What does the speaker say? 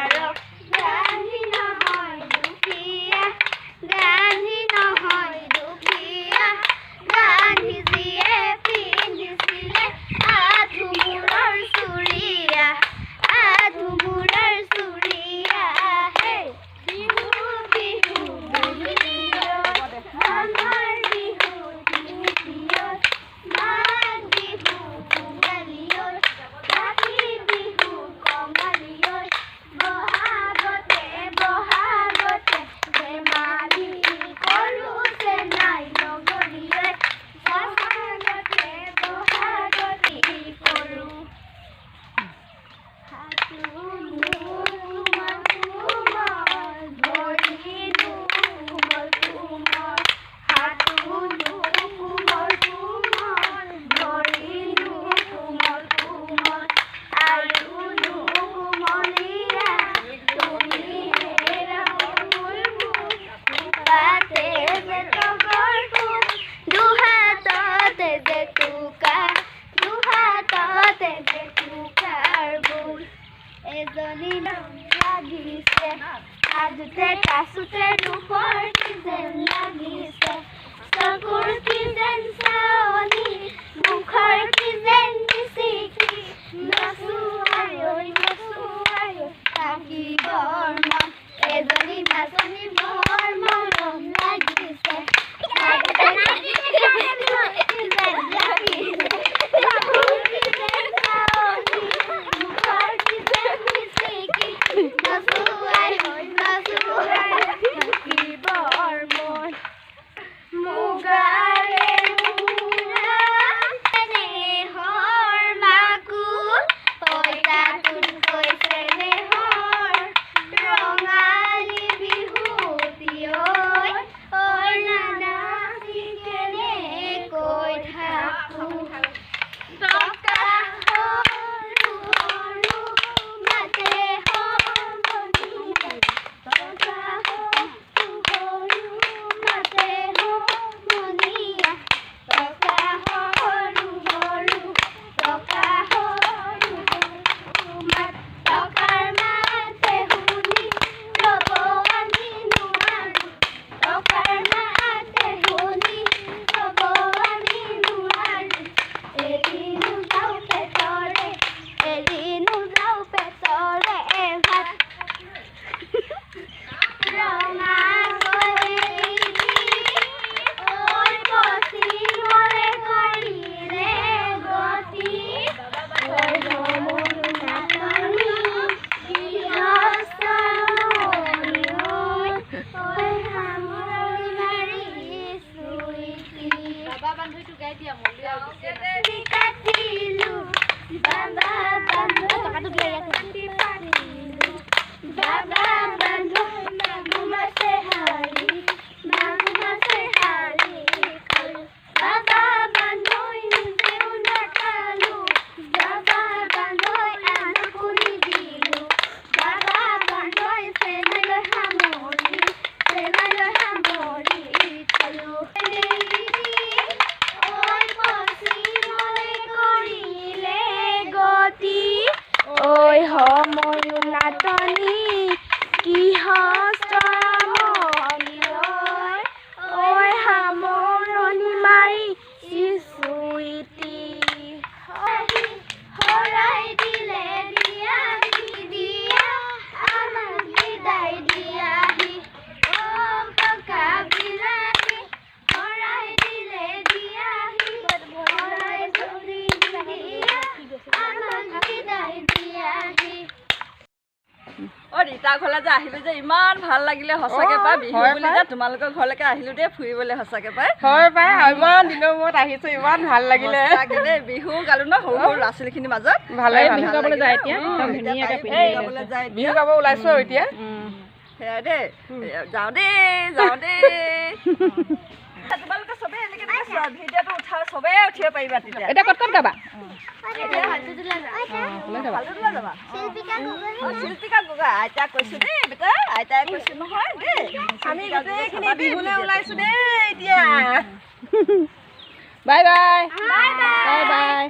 বিচাৰক গান্ধী নহয় দুখীয়া গান্ধী নহয় দুখীয়া গান্ধীজিয়ে পিন্ধিছিলে আধুমূৰৰ চুৰিয়া আধুমূৰৰ চুৰিয়া হে বিহু বিহু আমাৰ বিহু তিনিটিয়ত মাঘ বিহু ভোগালীয়ত কাতি বিহু কঙালীয়ত বহাগতে বহাগতে ধেমালি কৰোঁ চেনাই নগৰীয়ে বহাগতে বহাগতি কৰোঁ এজনী লাগিছে আজতে কাছোতে ৰূপৰ কি যেন লাগিছে চকুৰ কি যেন চাৱনি মুখৰ কি যেন মিচিকি নচো আয়ৈ থাকিবৰ মন এজনী নাচনী বৰ মৰম লাগিছে ৰীতা ঘৰলৈ যে আহিলো যে ইমান ভাল লাগিলে সঁচাকে পাই বিহু বুলি যে তোমালোকৰ ঘৰলৈকে আহিলো দেই ফুৰিবলৈ সঁচাকে পাই হয় পাই ইমান দিনৰ মূৰত আহিছো ইমান ভাল লাগিলে দেই বিহু গালো ন সৰু সৰু ল'ৰা ছোৱালীখিনিৰ মাজত ভালে বিহু গাবলৈ যায় এতিয়া গাবলৈ যায় বিহু গাব ওলাইছো এতিয়া সেয়া দেই যাওঁ দেই তোমালোকে চবেই এনেকৈ ভিডিঅ'টো উঠাই চবেই উঠিব পাৰিবা তেতিয়া এতিয়া ক'ত গাবা শিল্পিকা গগৈ আইতাক কৈছো দেই বেটা আইতাই কৈছো নহয় দেই আমি গোটেইখিনি বিহুলৈ ওলাইছো দেই এতিয়া বাই বাই বাই বাই